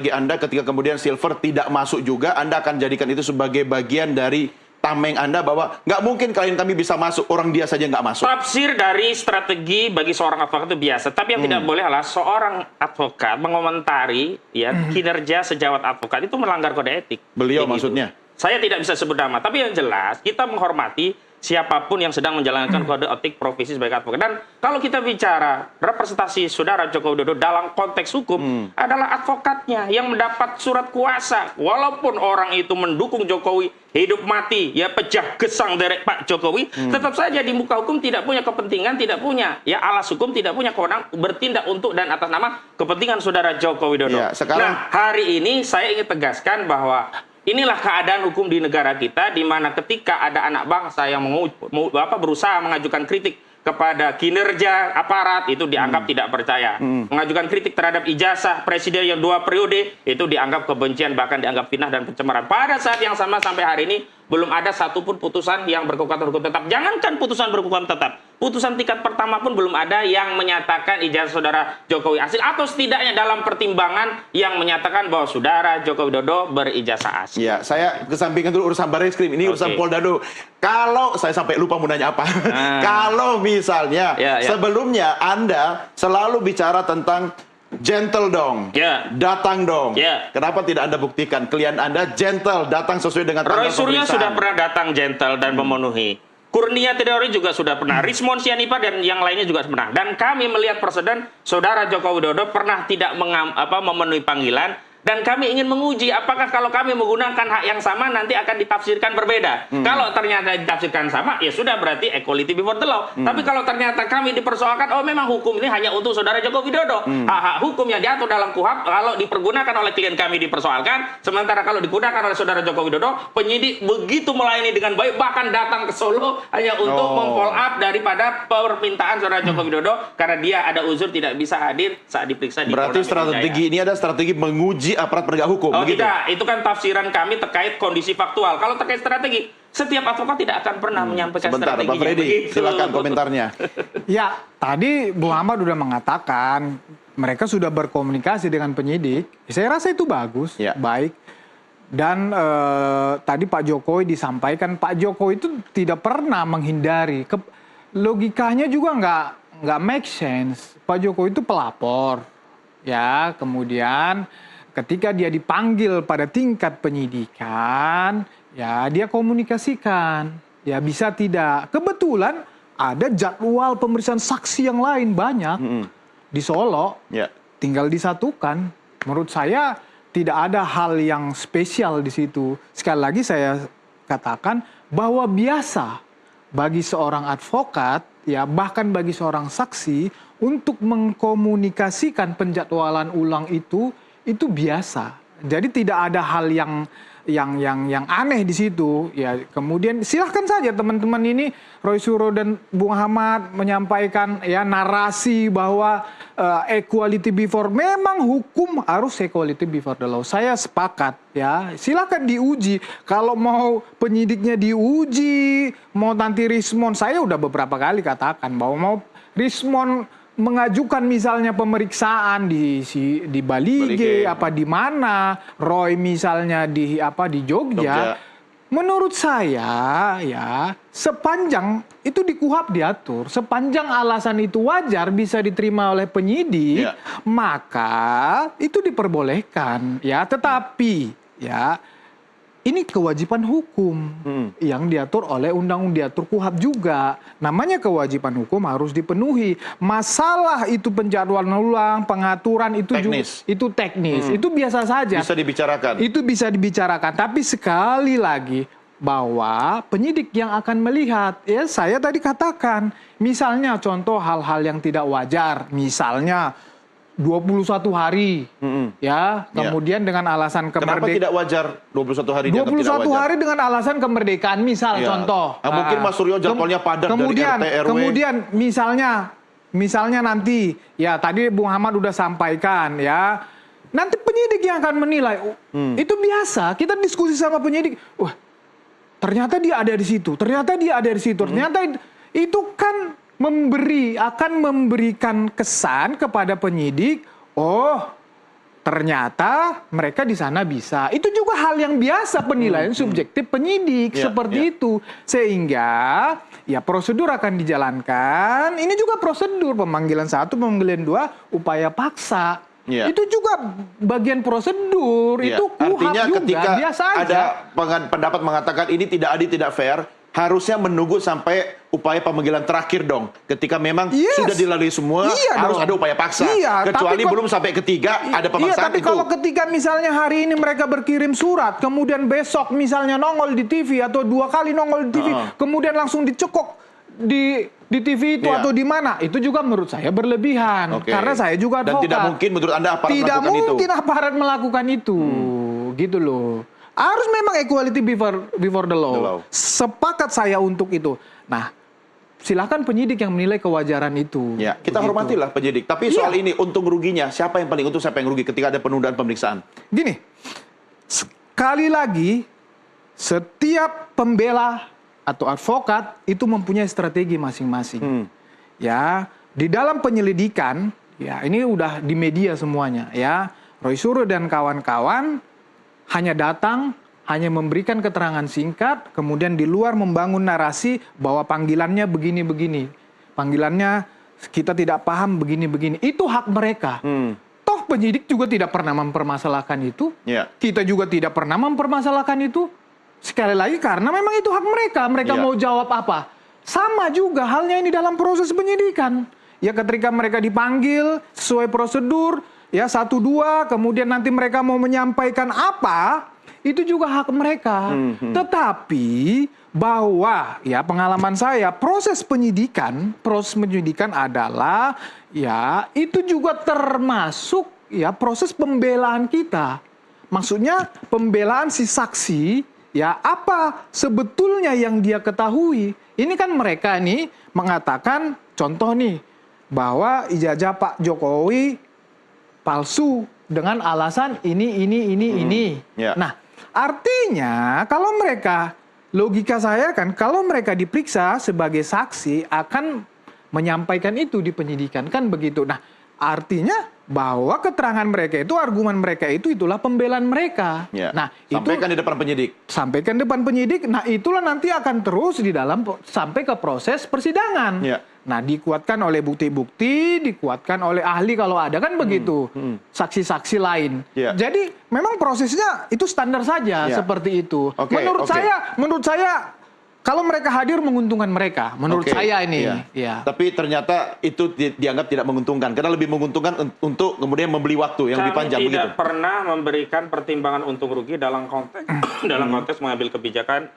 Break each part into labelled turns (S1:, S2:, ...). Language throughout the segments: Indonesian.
S1: Bagi Anda ketika kemudian Silver tidak masuk juga, Anda akan jadikan itu sebagai bagian dari tameng Anda bahwa nggak mungkin klien kami bisa masuk, orang dia saja nggak masuk.
S2: Tafsir dari strategi bagi seorang advokat itu biasa, tapi yang tidak boleh adalah seorang advokat mengomentari ya kinerja sejawat advokat itu melanggar kode etik.
S1: Beliau
S2: Kayak
S1: maksudnya?
S2: Gitu. Saya tidak bisa sebut nama, tapi yang jelas kita menghormati siapapun yang sedang menjalankan kode etik profesi sebagai advokat. Dan kalau kita bicara representasi saudara Joko Widodo dalam konteks hukum adalah advokatnya yang mendapat surat kuasa. Walaupun orang itu mendukung Jokowi hidup mati, ya pecah gesang dari Pak Jokowi, tetap saja di muka hukum tidak punya kepentingan, tidak punya ya alas hukum, tidak punya kewenangan bertindak untuk dan atas nama kepentingan saudara Joko Widodo.
S1: Ya, sekarang...
S2: Nah, hari ini saya ingin tegaskan bahwa inilah keadaan hukum di negara kita, di mana ketika ada anak bangsa yang berusaha mengajukan kritik kepada kinerja aparat, itu dianggap tidak percaya. Mengajukan kritik terhadap ijazah presiden yang 2 periode, itu dianggap kebencian, bahkan dianggap fitnah dan pencemaran. Pada saat yang sama sampai hari ini, belum ada satupun putusan yang berkekuatan hukum tetap. Jangankan putusan berkekuatan tetap, putusan tingkat pertama pun belum ada yang menyatakan ijazah saudara Jokowi asli, atau setidaknya dalam pertimbangan yang menyatakan bahwa saudara Joko Widodo berijazah asli.
S1: Ya, saya kesampingkan dulu urusan Barreskrim, ini urusan Polda dulu. Kalau saya sampai lupa mau nanya apa, kalau misalnya sebelumnya Anda selalu bicara tentang gentle dong, datang dong. Kenapa tidak Anda buktikan klien Anda gentle, datang sesuai dengan tanggal
S2: Roy Suryo
S1: pemeriksaan?
S2: sudah pernah datang gentle dan memenuhi. Kurnia Teodori juga sudah pernah. Rismon Sianipa dan yang lainnya juga pernah. Dan kami melihat presiden saudara Joko Widodo pernah tidak memenuhi panggilan. Dan kami ingin menguji apakah kalau kami menggunakan hak yang sama nanti akan ditafsirkan berbeda. Kalau ternyata ditafsirkan sama, ya sudah berarti equality before the law. Tapi kalau ternyata kami dipersoalkan, oh memang hukum ini hanya untuk saudara Joko Widodo. Hak-hak hukum yang diatur dalam KUHP kalau dipergunakan oleh klien kami dipersoalkan, sementara kalau digunakan oleh saudara Joko Widodo, penyidik begitu melayani dengan baik, bahkan datang ke Solo hanya untuk memfollow up daripada permintaan saudara Joko Widodo karena dia ada uzur tidak bisa hadir saat diperiksa di
S1: Berarti strategi ini ada strategi menguji aparat penegak hukum, begitu?
S2: Tidak, itu kan tafsiran kami terkait kondisi faktual. Kalau terkait strategi, setiap advokat tidak akan pernah menyampaikan strategi.
S1: Sebentar, Pak Freddy, silakan komentarnya.
S3: Ya, tadi Bu Ahmad sudah mengatakan mereka sudah berkomunikasi dengan penyidik. Saya rasa itu bagus, baik. Dan tadi Pak Jokowi disampaikan, Pak Jokowi itu tidak pernah menghindari. Logikanya juga nggak make sense. Pak Jokowi itu pelapor, ya. Kemudian ketika dia dipanggil pada tingkat penyidikan, ya dia komunikasikan, ya bisa tidak. Kebetulan ada jadwal pemeriksaan saksi yang lain banyak di Solo, tinggal disatukan. Menurut saya tidak ada hal yang spesial di situ. Sekali lagi saya katakan bahwa biasa bagi seorang advokat, ya bahkan bagi seorang saksi untuk mengkomunikasikan penjadwalan ulang itu biasa. Jadi tidak ada hal yang aneh di situ. Ya, kemudian silahkan saja teman-teman ini Roy Suryo dan Bung Ahmad menyampaikan ya narasi bahwa equality before, memang hukum harus equality before the law. Saya sepakat ya. Silahkan diuji. Kalau mau penyidiknya diuji, mau nanti Rismon, saya udah beberapa kali katakan bahwa mau Rismon mengajukan misalnya pemeriksaan di Balige apa di mana, Roy misalnya di Jogja. Menurut saya ya sepanjang itu di KUHP diatur, sepanjang alasan itu wajar bisa diterima oleh penyidik, maka itu diperbolehkan ya. Tetapi ya ini kewajiban hukum yang diatur oleh undang-undang, diatur KUHP juga. Namanya kewajiban hukum harus dipenuhi. Masalah itu penjadwalan ulang, pengaturan itu teknis. Itu teknis. Itu biasa saja.
S1: Bisa dibicarakan.
S3: Itu bisa dibicarakan. Tapi sekali lagi bahwa penyidik yang akan melihat, ya saya tadi katakan, misalnya contoh hal-hal yang tidak wajar, misalnya 21 hari, ya, kemudian dengan alasan kemerdekaan.
S1: Kenapa tidak wajar 21 hari?
S3: 21 hari dengan alasan kemerdekaan, misal contoh.
S1: Mungkin Mas Suryo jadwalnya padat dari RT RW. Kemudian
S3: misalnya nanti, ya tadi Bung Ahmad udah sampaikan, ya, nanti penyidik yang akan menilai. Itu biasa, kita diskusi sama penyidik. Wah, ternyata dia ada di situ, ternyata dia ada di situ, ternyata itu kan akan memberikan kesan kepada penyidik, oh ternyata mereka di sana bisa. Itu juga hal yang biasa penilaian subjektif penyidik seperti itu. Sehingga ya prosedur akan dijalankan. Ini juga prosedur pemanggilan 1, pemanggilan 2, upaya paksa. Itu juga bagian prosedur. Itu KUHP
S1: artinya
S3: juga
S1: ketika
S3: biasa aja.
S1: ada pendapat mengatakan ini tidak adil, tidak fair, harusnya menunggu sampai upaya pemanggilan terakhir dong. Ketika memang sudah dilalui semua, harus ada upaya paksa. Kecuali belum sampai ketiga ada pemaksaan
S3: tapi
S1: itu.
S3: kalau ketika misalnya hari ini mereka berkirim surat, kemudian besok misalnya nongol di TV atau 2 kali nongol di TV, kemudian langsung dicekok di TV itu atau di mana, itu juga menurut saya berlebihan. Karena saya juga advokat.
S1: Dan tidak mungkin menurut Anda aparat
S3: tidak
S1: melakukan itu.
S3: mungkin aparat melakukan itu. Gitu loh. Harus memang equality before the law. Sepakat saya untuk itu. Nah, silakan penyidik yang menilai kewajaran itu.
S1: Kita hormatilah penyidik. Tapi soal ini untung ruginya, siapa yang paling untung, siapa yang rugi ketika ada penundaan pemeriksaan?
S3: Gini, sekali lagi, setiap pembela atau advokat itu mempunyai strategi masing-masing. Ya, di dalam penyelidikan, ya ini udah di media semuanya. Ya, Roy Suryo dan kawan-kawan hanya datang, hanya memberikan keterangan singkat, kemudian di luar membangun narasi bahwa panggilannya begini-begini. Panggilannya kita tidak paham begini-begini. Itu hak mereka. Toh penyidik juga tidak pernah mempermasalahkan itu. Kita juga tidak pernah mempermasalahkan itu. Sekali lagi karena memang itu hak mereka. Mereka mau jawab apa. Sama juga halnya ini dalam proses penyidikan. Ya ketika mereka dipanggil sesuai prosedur, ya 1, 2, kemudian nanti mereka mau menyampaikan apa, itu juga hak mereka. Tetapi bahwa ya pengalaman saya proses penyidikan adalah ya itu juga termasuk ya proses pembelaan kita. Maksudnya pembelaan si saksi ya apa sebetulnya yang dia ketahui. Ini kan mereka nih mengatakan contoh nih bahwa ijazah Pak Jokowi palsu dengan alasan ini. Nah, artinya kalau mereka, logika saya kan, kalau mereka diperiksa sebagai saksi akan menyampaikan itu di penyidikan, kan begitu. Nah, artinya bahwa keterangan mereka itu, argumen mereka itu, itulah pembelaan mereka. Nah,
S1: sampaikan di depan penyidik.
S3: Sampaikan di depan penyidik. Nah, itulah nanti akan terus di dalam sampai ke proses persidangan. Nah, dikuatkan oleh bukti-bukti, dikuatkan oleh ahli kalau ada, kan begitu. Saksi-saksi lain. Jadi memang prosesnya itu standar saja seperti itu. Menurut saya kalau mereka hadir menguntungkan mereka, menurut saya ini.
S1: Tapi ternyata itu dianggap tidak menguntungkan, karena lebih menguntungkan untuk kemudian membeli waktu yang lebih panjang.
S2: Kami tidak pernah memberikan pertimbangan untung rugi dalam konteks mengambil kebijakan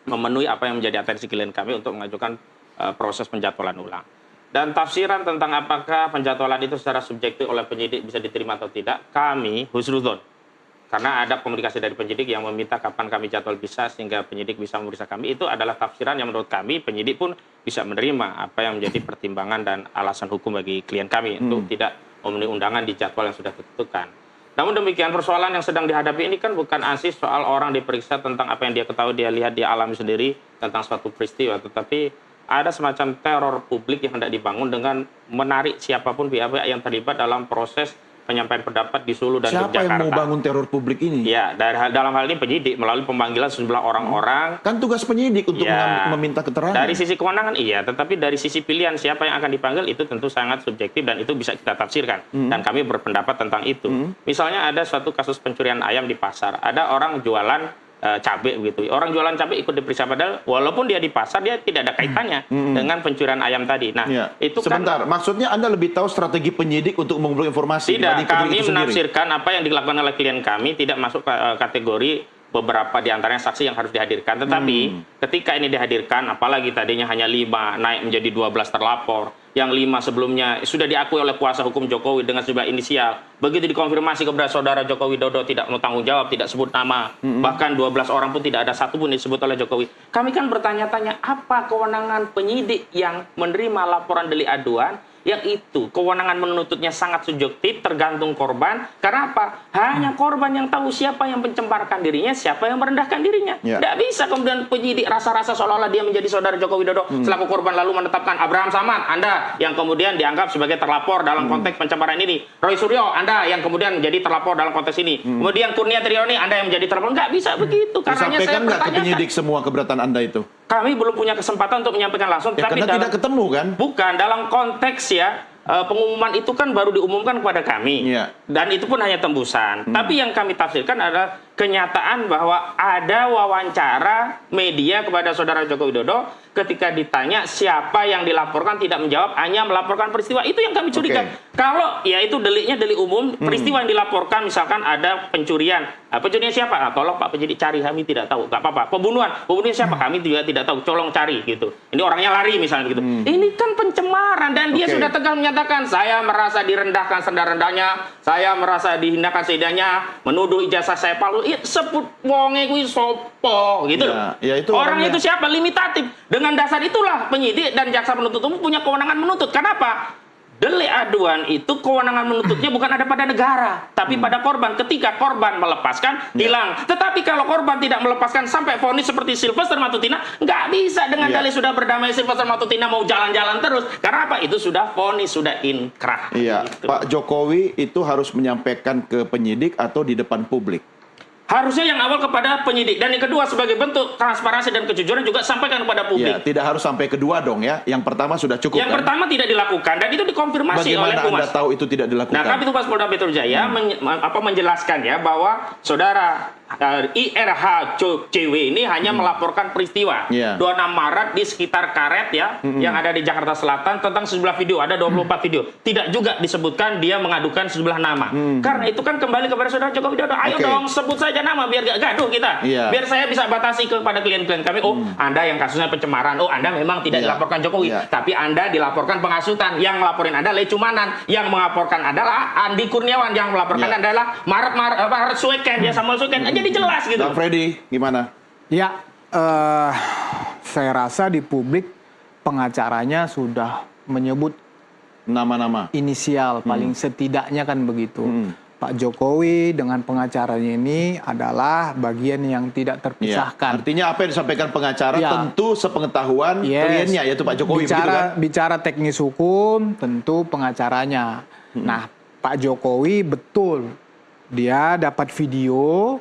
S2: memenuhi apa yang menjadi atensi klien kami untuk mengajukan proses penjadwalan ulang. Dan tafsiran tentang apakah penjadwalan itu secara subjektif oleh penyidik bisa diterima atau tidak, kami husnudzon. Karena ada komunikasi dari penyidik yang meminta kapan kami jadwal bisa sehingga penyidik bisa memeriksa kami. Itu adalah tafsiran yang menurut kami penyidik pun bisa menerima apa yang menjadi pertimbangan dan alasan hukum bagi klien kami untuk tidak memenuhi undangan di jadwal yang sudah ditentukan. Namun demikian persoalan yang sedang dihadapi ini kan bukan ansih soal orang diperiksa tentang apa yang dia ketahui, dia lihat, dia alami sendiri tentang suatu peristiwa. Tetapi ada semacam teror publik yang hendak dibangun dengan menarik siapapun pihak-pihak yang terlibat dalam proses penyampaian pendapat di Solo dan Yogyakarta.
S1: Siapa yang mau bangun teror publik ini?
S2: Ya, dalam hal ini penyidik melalui pemanggilan sejumlah orang-orang.
S1: Kan tugas penyidik untuk meminta keterangan.
S2: Dari sisi kewenangan iya, tetapi dari sisi pilihan siapa yang akan dipanggil itu tentu sangat subjektif dan itu bisa kita tafsirkan. Dan kami berpendapat tentang itu. Misalnya ada suatu kasus pencurian ayam di pasar. Ada orang jualan cabai begitu. Orang jualan cabai ikut diperiksa padahal walaupun dia di pasar dia tidak ada kaitannya dengan pencurian ayam tadi. Nah, itu
S1: sebentar, maksudnya Anda lebih tahu strategi penyidik untuk mengumpulkan informasi.
S2: Tidak, kami menafsirkan apa yang dilakukan oleh klien kami tidak masuk ke kategori beberapa di antaranya saksi yang harus dihadirkan. Tetapi ketika ini dihadirkan, apalagi tadinya hanya 5 naik menjadi 12 terlapor, yang 5 sebelumnya sudah diakui oleh kuasa hukum Jokowi dengan sejumlah inisial. Begitu dikonfirmasi kepada saudara Joko Widodo tidak mau tanggung jawab, tidak sebut nama. Bahkan 12 orang pun tidak ada satu pun disebut oleh Jokowi. Kami kan bertanya-tanya apa kewenangan penyidik yang menerima laporan delik aduan Yang itu kewenangan menuntutnya sangat subjektif, tergantung korban. Karena apa? Hanya korban yang tahu siapa yang mencemparkan dirinya, siapa yang merendahkan dirinya. Tidak bisa kemudian penyidik rasa-rasa seolah-olah dia menjadi saudara Joko Widodo selaku korban lalu menetapkan Abraham Samad, Anda yang kemudian dianggap sebagai terlapor dalam konteks pencemaran ini. Roy Suryo, Anda yang kemudian menjadi terlapor dalam konteks ini. Kemudian Kurnia Trioni, Anda yang menjadi terlapor. Nggak bisa begitu. Karena
S1: disampaikan nggak ke penyidik semua keberatan Anda itu?
S2: Kami belum punya kesempatan untuk menyampaikan langsung.
S1: Tapi karena tidak ketemu kan?
S2: Bukan, dalam konteks pengumuman itu kan baru diumumkan kepada kami. Dan itu pun hanya tembusan. Tapi yang kami tafsirkan adalah kenyataan bahwa ada wawancara media kepada saudara Joko Widodo ketika ditanya siapa yang dilaporkan tidak menjawab, hanya melaporkan peristiwa. Itu yang kami curiga. Kalau ya itu deliknya delik umum, peristiwa yang dilaporkan misalkan ada pencurian. Pencurian siapa? Nah, tolong Pak penyidik cari, kami tidak tahu. Gak apa-apa. Pembunuhan siapa? Kami juga tidak tahu. Tolong cari gitu. Ini orangnya lari misalnya gitu. Ini kan pencemaran dan dia sudah tegas menyatakan saya merasa direndahkan serendah-rendahnya, saya merasa dihinakan seidahnya, menuduh ijazah saya palsu. Sebut wonge kuwi sopo gitu.
S1: Itu
S2: orang itu siapa? Limitatif. Dengan dasar itulah penyidik dan jaksa penuntut umum punya kewenangan menuntut. Kenapa? Delik aduan itu kewenangan menuntutnya bukan ada pada negara, tapi pada korban. Ketika korban melepaskan, hilang. Tetapi kalau korban tidak melepaskan sampai vonis seperti Sylvester Matutina, nggak bisa dengan dalih sudah berdamai Sylvester Matutina mau jalan-jalan terus. Karena apa? Itu sudah vonis, sudah inkrah.
S1: Gitu. Pak Jokowi itu harus menyampaikan ke penyidik atau di depan publik?
S2: Harusnya yang awal kepada penyidik. Dan yang kedua sebagai bentuk transparansi dan kejujuran juga sampaikan kepada publik.
S1: Tidak harus sampai kedua dong ya. Yang pertama sudah cukup.
S2: Yang pertama tidak dilakukan dan itu dikonfirmasi oleh Humas.
S1: Bagaimana Anda tahu itu tidak dilakukan?
S2: Nah, Kabid Humas Polda Metro Jaya menjelaskan ya bahwa saudara IRH CW ini hanya melaporkan peristiwa 26 Maret di sekitar Karet ya yang ada di Jakarta Selatan tentang sejumlah video, ada 24 video. Tidak juga disebutkan dia mengadukan sejumlah nama. Karena itu kan kembali kepada saudara Joko Widodo. Ayo dong sebut saja nama biar gak gaduh kita. Biar saya bisa batasi kepada klien-klien kami. Oh, Anda yang kasusnya pencemaran. Oh, Anda memang tidak dilaporkan Jokowi, tapi Anda dilaporkan penghasutan. Yang melaporin Anda Lecumanan, yang melaporkan adalah Andi Kurniawan, yang melaporkan adalah Maret Sueken, ya Samuel Sueken. Jadi jelas gitu.
S1: Bang Freddy, gimana?
S3: Ya, saya rasa di publik pengacaranya sudah menyebut
S1: nama-nama
S3: inisial paling setidaknya kan begitu. Pak Jokowi dengan pengacaranya ini adalah bagian yang tidak terpisahkan.
S1: Artinya apa yang disampaikan pengacara tentu sepengetahuan kliennya yaitu Pak Jokowi.
S3: Bicara teknis hukum tentu pengacaranya. Nah, Pak Jokowi betul dia dapat video,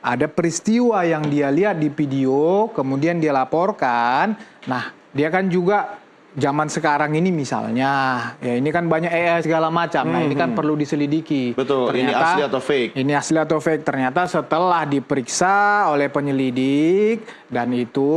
S3: ada peristiwa yang dia lihat di video, kemudian dia laporkan. Nah, dia kan juga zaman sekarang ini misalnya, ya ini kan banyak AI segala macam. Nah, ini kan perlu diselidiki.
S1: Betul, ternyata, ini asli atau fake?
S3: Ini asli atau fake. Ternyata setelah diperiksa oleh penyelidik dan itu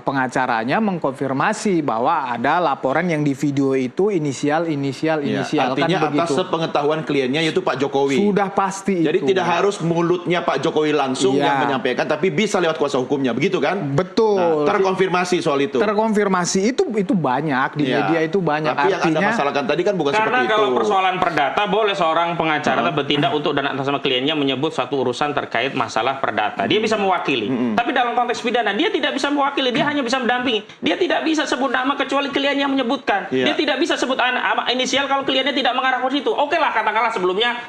S3: pengacaranya mengkonfirmasi bahwa ada laporan yang di video itu inisial
S1: artinya
S3: kan begitu.
S1: Atas sepengetahuan kliennya yaitu Pak Jokowi.
S3: Sudah pasti.
S1: Jadi
S3: itu.
S1: Tidak harus mulutnya Pak Jokowi langsung yang menyampaikan, tapi bisa lewat kuasa hukumnya, begitu kan?
S3: Betul.
S1: Nah, terkonfirmasi soal itu.
S3: Terkonfirmasi itu banyak di media itu banyak.
S1: Tapi yang Anda masalahkan tadi kan bukan seperti itu.
S2: Karena kalau persoalan perdata boleh seorang pengacara bertindak untuk dan atas nama kliennya menyebut satu urusan terkait masalah perdata. Dia bisa mewakili. Tapi dalam konteks pidana dia tidak bisa mewakili, dia hanya bisa mendampingi. Dia tidak bisa sebut nama kecuali kliennya menyebutkan. Dia tidak bisa sebut inisial kalau kliennya tidak mengarah ke situ. Oke lah, katakanlah sebelumnya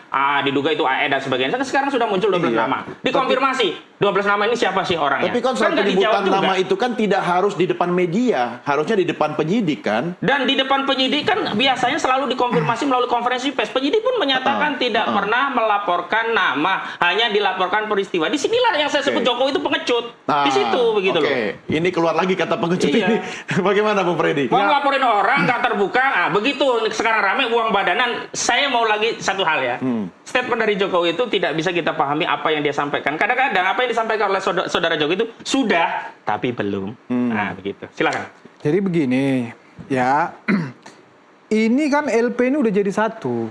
S2: diduga itu AE dan sebagainya. Sekarang sudah muncul 12 nama. Dikonfirmasi. 12 nama ini siapa sih orangnya?
S1: Tapi kan soal penyebutan nama itu kan tidak harus di depan media. Harusnya di depan penyidik kan?
S2: Dan di depan penyidik kan biasanya selalu dikonfirmasi melalui konferensi pers. Penyidik pun menyatakan tidak pernah melaporkan nama. Hanya dilaporkan peristiwa. Disinilah yang saya sebut Jokowi itu pengecut. Di situ begitu loh.
S1: Ini keluar lagi kata pengecut ini. Bagaimana Bung Freddy?
S2: Mau ngelaporin orang nggak terbuka, begitu sekarang rame uang badanan. Saya mau lagi satu hal ya. Statement dari Jokowi itu tidak bisa kita pahami apa yang dia sampaikan. Kadang-kadang apa yang disampaikan oleh saudara Jokowi itu sudah, tapi belum. Nah begitu. Silakan.
S3: Jadi begini, ya. Ini kan LP ini udah jadi satu.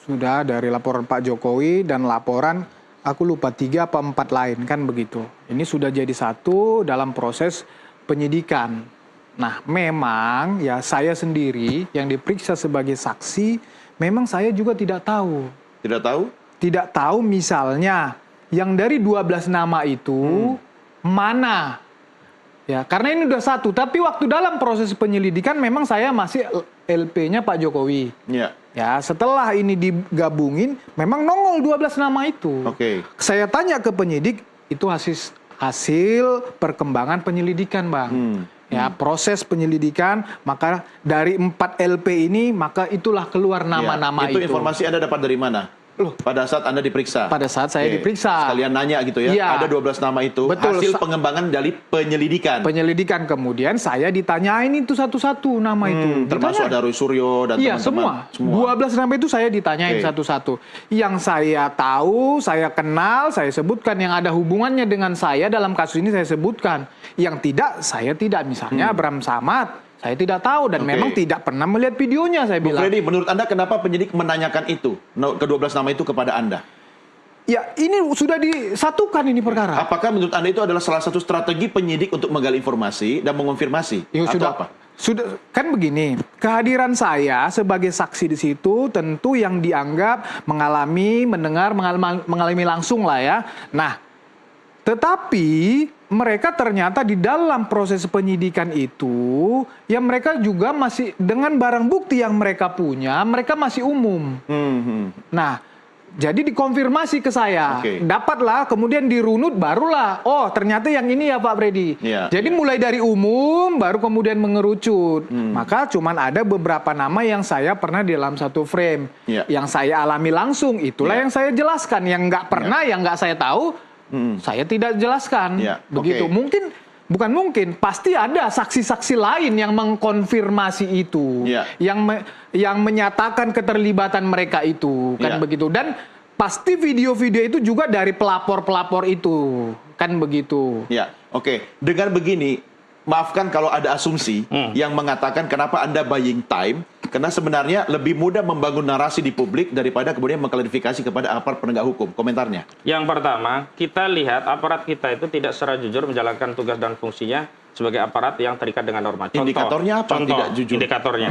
S3: Sudah dari laporan Pak Jokowi dan laporan aku lupa 3 apa 4 lain kan begitu. Ini sudah jadi satu dalam proses penyidikan. Nah, memang ya saya sendiri yang diperiksa sebagai saksi, memang saya juga tidak tahu.
S1: Tidak tahu?
S3: Tidak tahu misalnya yang dari 12 nama itu mana. Ya, karena ini udah satu, tapi waktu dalam proses penyelidikan memang saya masih LP-nya Pak Jokowi.
S1: Ya.
S3: Ya, setelah ini digabungin, memang nongol 12 nama itu.
S1: Oke.
S3: Saya tanya ke penyidik, itu hasil perkembangan penyelidikan, Bang. Ya, proses penyelidikan, maka dari 4 LP ini, maka itulah keluar nama-nama
S1: itu. Itu informasi Anda dapat dari mana?
S3: Loh,
S1: pada saat Anda diperiksa?
S3: Pada saat saya diperiksa.
S1: Sekalian nanya gitu ya,
S3: iya.
S1: Ada 12 nama itu,
S3: betul.
S1: Hasil pengembangan dari penyelidikan.
S3: Penyelidikan, kemudian saya ditanyain itu satu-satu nama itu.
S1: Termasuk ada Roy Suryo dan teman-teman.
S3: Semua. 12 nama itu saya ditanyain satu-satu. Yang saya tahu, saya kenal, saya sebutkan. Yang ada hubungannya dengan saya dalam kasus ini saya sebutkan. Yang tidak, saya tidak. Misalnya Abraham Samad. Saya tidak tahu dan memang tidak pernah melihat videonya, saya bilang.
S1: Freddy, menurut Anda kenapa penyidik menanyakan itu, ke-12 nama itu kepada Anda?
S3: Ya, ini sudah disatukan ini perkara.
S1: Apakah menurut Anda itu adalah salah satu strategi penyidik untuk menggali informasi dan mengonfirmasi?
S3: Ya,
S1: atau
S3: sudah,
S1: apa?
S3: Sudah, kan begini, kehadiran saya sebagai saksi di situ tentu yang dianggap mengalami langsung lah ya. Nah, tetapi mereka ternyata di dalam proses penyidikan itu, ya mereka juga masih dengan barang bukti yang mereka punya, mereka masih umum. Nah, jadi dikonfirmasi ke saya, dapatlah, kemudian dirunut, barulah, oh ternyata yang ini ya Pak Freddy. Jadi mulai dari umum, baru kemudian mengerucut. Maka cuman ada beberapa nama yang saya pernah di dalam satu frame, yang saya alami langsung, itulah yang saya jelaskan. Yang nggak pernah, yang nggak saya tahu, saya tidak jelaskan. Begitu. Bukan mungkin, pasti ada saksi-saksi lain yang mengkonfirmasi itu, yang menyatakan keterlibatan mereka itu, kan begitu. Dan pasti video-video itu juga dari pelapor-pelapor itu, kan begitu.
S1: Dengan begini, maafkan kalau ada asumsi yang mengatakan kenapa Anda buying time. Karena sebenarnya lebih mudah membangun narasi di publik daripada kemudian mengklarifikasi kepada aparat penegak hukum. Komentarnya?
S2: Yang pertama, kita lihat aparat kita itu tidak secara jujur menjalankan tugas dan fungsinya sebagai aparat yang terikat dengan norma.
S1: Indikatornya apa? Tidak jujur.
S2: Indikatornya.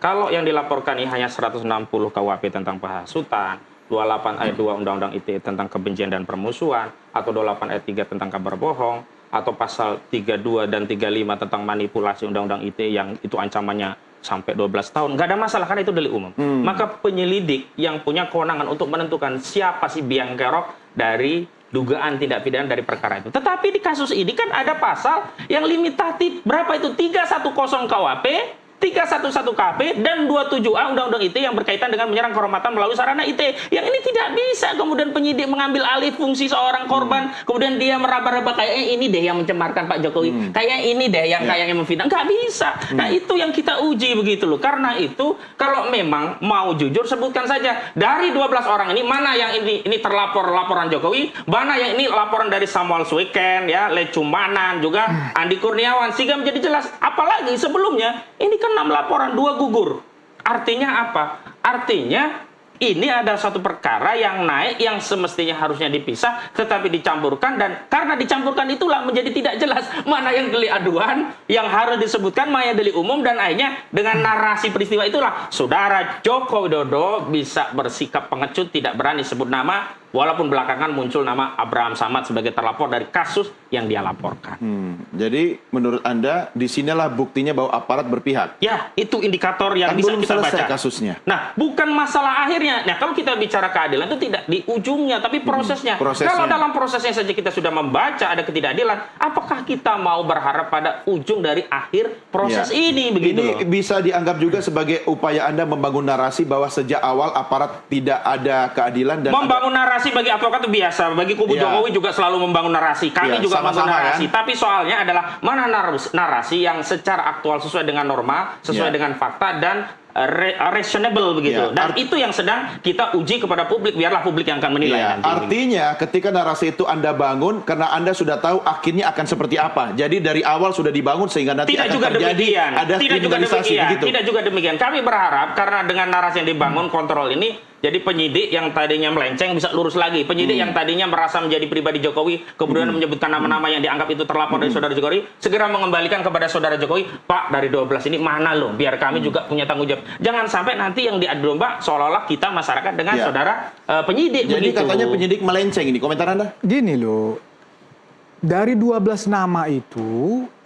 S2: Kalau yang dilaporkan ini hanya 160 KUHP tentang penghasutan, 28 ayat 2 Undang-Undang ITE tentang kebencian dan permusuhan, atau 28 ayat 3 tentang kabar bohong, atau pasal 32 dan 35 tentang manipulasi Undang-Undang ITE yang itu ancamannya sampai 12 tahun, nggak ada masalah karena itu delik umum. Maka penyelidik yang punya kewenangan untuk menentukan siapa si biang kerok dari dugaan tindak pidana dari perkara itu. Tetapi di kasus ini kan ada pasal yang limitatif, berapa itu? 310 KUHP, 311 KP dan 27A Undang-Undang ITE yang berkaitan dengan menyerang kehormatan melalui sarana ITE. Yang ini tidak bisa kemudian penyidik mengambil alih fungsi seorang korban, kemudian dia meraba-raba kayaknya ini deh yang mencemarkan Pak Jokowi, kayaknya ini deh yang kayaknya memfitnah. Nggak bisa. Nah, itu yang kita uji begitu loh. Karena itu kalau memang mau jujur sebutkan saja dari 12 orang ini mana yang ini terlapor laporan Jokowi, mana yang ini laporan dari Samuel Sweken, ya, Lecumanan, juga Andi Kurniawan, sehingga menjadi jelas. Apalagi sebelumnya ini kan 6 laporan, 2 gugur. Artinya apa? Artinya ini adalah suatu perkara yang naik, yang semestinya harusnya dipisah, tetapi dicampurkan, dan karena dicampurkan itulah menjadi tidak jelas mana yang delik aduan, yang harus disebutkan, mana yang delik umum, dan akhirnya dengan narasi peristiwa itulah Saudara Joko Widodo bisa bersikap pengecut, tidak berani sebut nama, walaupun belakangan muncul nama Abraham Samad sebagai terlapor dari kasus yang dia laporkan.
S1: Jadi menurut Anda disinilah buktinya bahwa aparat berpihak?
S2: Ya, itu indikator yang bisa kita baca.
S1: Kasusnya.
S2: Nah, bukan masalah akhirnya. Nah, kalau kita bicara keadilan itu tidak di ujungnya, tapi prosesnya. Kalau dalam prosesnya saja kita sudah membaca ada ketidakadilan, apakah kita mau berharap pada ujung dari akhir proses ini? Begitu
S1: ini
S2: loh.
S1: Bisa dianggap juga sebagai upaya Anda membangun narasi bahwa sejak awal aparat tidak ada keadilan dan
S2: membangun narasi bagi advokat itu biasa, bagi kubu Jokowi juga selalu membangun narasi. Kami juga membangun narasi. Kan? Tapi soalnya adalah mana narasi yang secara aktual sesuai dengan norma, sesuai dengan fakta dan reasonable begitu. Dan itu yang sedang kita uji kepada publik, biarlah publik yang akan menilai nanti.
S1: Artinya ketika narasi itu Anda bangun karena Anda sudah tahu akhirnya akan seperti apa. Jadi dari awal sudah dibangun sehingga nanti
S2: tidak
S1: akan
S2: juga
S1: terjadi
S2: demikian.
S1: Ada kriminalisasi begitu.
S2: Tidak juga demikian. Kami berharap karena dengan narasi yang dibangun kontrol ini, jadi penyidik yang tadinya melenceng bisa lurus lagi. Penyidik yang tadinya merasa menjadi pribadi Jokowi, kemudian menyebutkan nama-nama yang dianggap itu terlapor dari saudara Jokowi, segera mengembalikan kepada saudara Jokowi, Pak, dari 12 ini mana loh, biar kami juga punya tanggung jawab. Jangan sampai nanti yang diadu domba seolah-olah kita masyarakat dengan saudara penyidik.
S1: Jadi
S2: begitu.
S1: Katanya penyidik melenceng ini, komentar Anda?
S3: Gini loh, dari 12 nama itu